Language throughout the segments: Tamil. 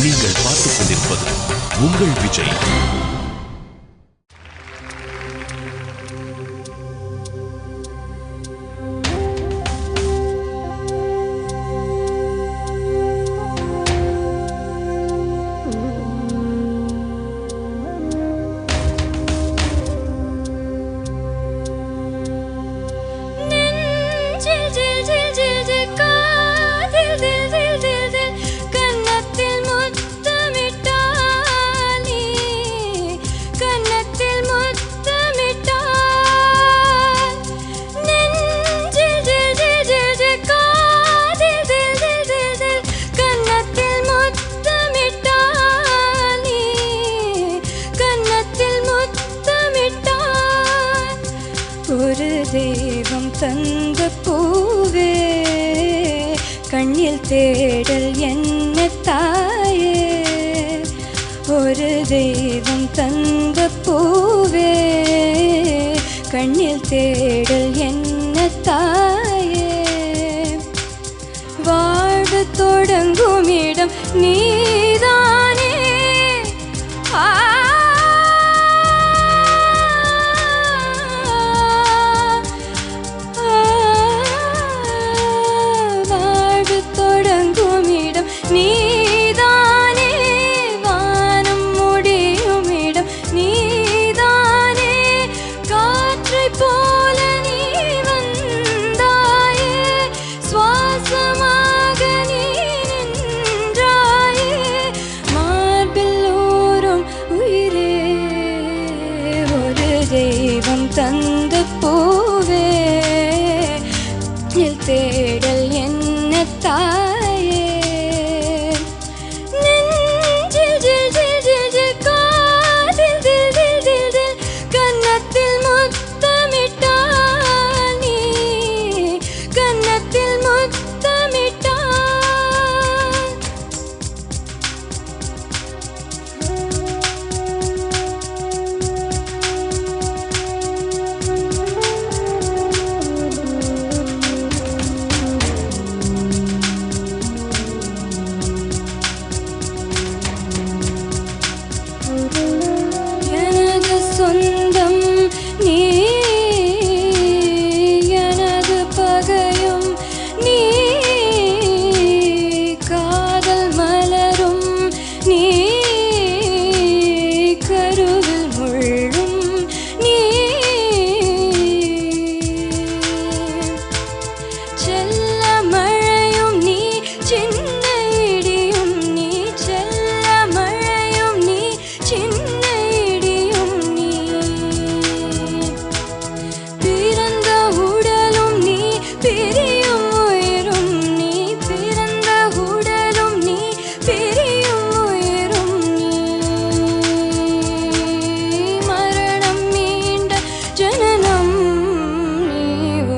நீங்கள் பார்த்துக் கொண்டிருப்பது உங்கள் விஜய். ஒரு தெய்வம் தந்த பூவே கண்ணில் தேடல் என்ன தாயே. ஒரு தெய்வம் தந்த பூவே கண்ணில் தேடல் என்ன தாயே. வாழ தொடங்கும் இடம் நீதானே. நீதானே வானம் முடியும் இடம் நீதானே. காற்றை போல நீ வந்தாயே, சுவாசமாக நீ நின்றாயே. மார்பில் ஊறும் உயிரே ஒரு தெய்வம் தந்த பூவே தேடல் என்ன தாயே. கன்னத்தில் முத்தமிட்டால் நீ கன்னத்தில் முத்தமிட்டால். எனது சொந்தம் நீ, எனது பகையும் நீ. காதல் மலரும் நீ, கருவில் முள்ளும் நீ. செல்ல மழையும் நீ, சின்ன இடியும் நீ. செல்ல மழையும் நீ, சின்ன இடியும் நீ. பிறந்த உடலும் நீ, பிரியும் உயிரும் நீ. பிறந்த உடலும் நீ, பிரியும் உயிரும் நீ. மரணம் மீண்ட ஜனனம் நீ.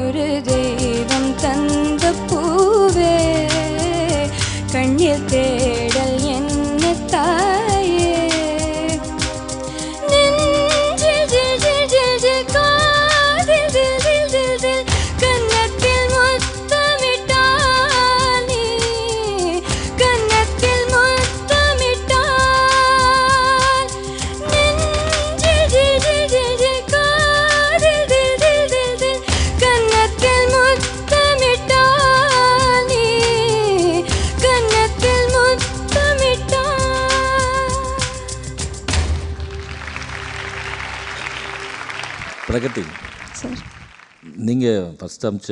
ஒரு தெய்வம் தந்த பூவே கண்ணில் தேடல் என்ன தாயே. கன்னத்தில் முத்தமிட்டால் நீ கன்னத்தில் முத்தமிட்டால். கன்னத்தில் முத்தமிட்டால் நீ கன்னத்தில் முத்தமிட்டால். பிரகதி சார், நீங்கள் ஃபஸ்ட் அமைச்ச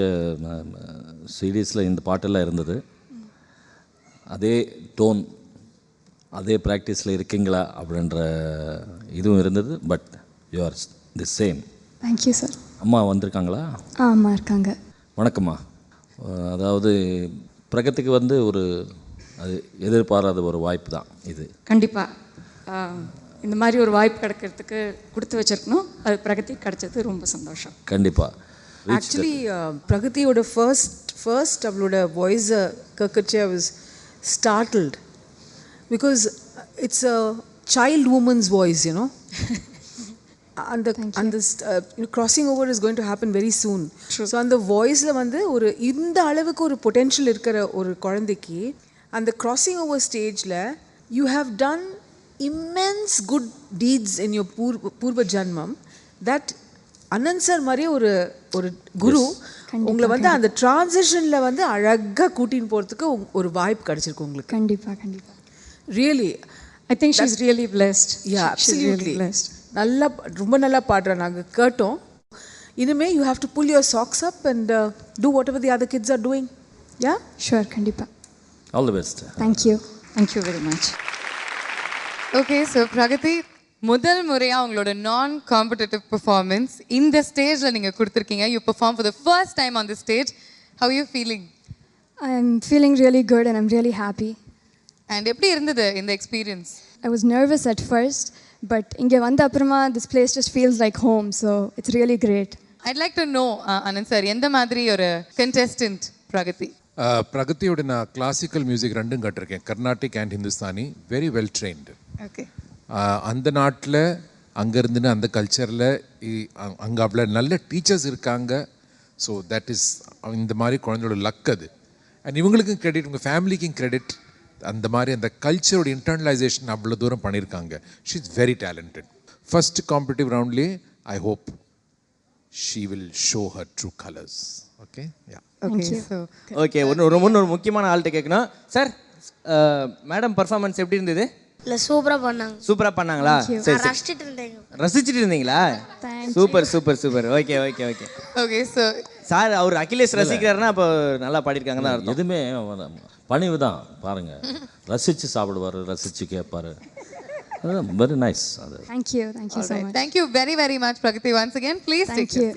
சீரீஸில் இந்த பாட்டெல்லாம் இருந்தது. அதே டோன் அதே ப்ராக்டிஸில் இருக்கீங்களா அப்படின்ற இதுவும் இருந்தது. But you are the same. Thank you sir. அம்மா வந்திருக்காங்களா? ஆமாம் இருக்காங்க. வணக்கம்மா. அதாவது பிரகதிக்கு வந்து ஒரு அது எதிர்பாராத ஒரு வாய்ப்பு தான் இது. கண்டிப்பாக இந்த மாதிரி ஒரு வாய்ப்பு கிடைக்கிறதுக்கு கொடுத்து வச்சிருக்கணும். அது பிரகதி கிடைச்சது ரொம்ப சந்தோஷம். கண்டிப்பாக. ஆக்சுவலி பிரகதியோட ஃபர்ஸ்ட் அவளோட வாய்ஸை கேட்கச்சே I was startled because it's a child woman's voice you know. அந்த crossing over is going to happen very soon. So அந்த வாய்ஸில் வந்து ஒரு இந்த அளவுக்கு ஒரு பொட்டென்ஷியல் இருக்கிற ஒரு குழந்தைக்கு அந்த கிராசிங் ஓவர் ஸ்டேஜில் you have done immense good deeds in your purva janmam that Anand sir மாதிரியே ஒரு குரு உங்களை வந்து அந்த டிரான்சிஷனில் வந்து அழகாக கூட்டின்னு போகிறதுக்கு ஒரு வாய்ப்பு கிடச்சிருக்கு உங்களுக்கு. கண்டிப்பாக really I think she is really blessed. Yeah absolutely நல்லா ரொம்ப நல்லா பாடுறேன். நாங்கள் கேட்டோம். இனிமே you have to pull your socks up and do whatever the other kids are doing. Yeah sure, கண்டிப்பாக. All the best. Thank you. Thank you very much. Okay, so Pragathi, முதல் முறையாக உங்களோட நான் காம்படிட்டிவ் பெர்ஃபார்மன்ஸ் இந்த ஸ்டேஜில் நீங்கள் கொடுத்துருக்கீங்க. You perform for the first time on the stage. How you feeling? I am feeling really good and I'm really happy. And எப்படி இருந்தது இந்த experience? I was nervous at first, but இங்கே வந்த அப்புறமா this place just feels like home. So it's really great. I'd like to know Anand sir, எந்த மாதிரி ஒரு கண்டெஸ்டன்ட் பிரகதி? பிரகதியோட நான் கிளாசிக்கல் மியூசிக் ரெண்டும் கட்டிருக்கேன், Carnatic and Hindustani. Very well trained. Okay. அந்த நாட்டில் அங்கே இருந்துன்னு அந்த கல்ச்சரில் அங்கே அவ்வளோ நல்ல டீச்சர்ஸ் இருக்காங்க. ஸோ தட் இஸ் இந்த மாதிரி குழந்தையோட லக் அது. அண்ட் இவங்களுக்கும் கிரெடிட், உங்கள் ஃபேமிலிக்கும் கிரெடிட். அந்த மாதிரி அந்த கல்ச்சரோட இன்டர்னலைசேஷன் அவ்வளோ தூரம் பண்ணியிருக்காங்க. She is very talented. First competitive ரவுண்ட்லேயே I hope she will show her true colours. Okay, yeah. Okay, ஒரு முக்கியமான ஆள்கிட்ட கேட்கணும். சார், மேடம் பர்ஃபார்மன்ஸ் எப்படி இருந்தது? இல்லை, சூப்பராக பண்ணாங்க. சூப்பராக பண்ணாங்களா? சரி, ரசிச்சுட்டு இருந்தேங்க. ரசிச்சுட்டு இருந்தீங்களா? Super super super. Okay okay okay okay. So sir, அவர் அகிலேஷ் ரசிக்கிறாருன்னா அப்போ நல்லா பாடியிருக்காங்க தான் அர்த்தம். எதுவுமே பணிவு தான் பாருங்கள். ரசித்து சாப்பிடுவார், ரசித்து கேட்பார். Very nice. அது thank you so much. Thank you very very much Pragathi. Once again please take you.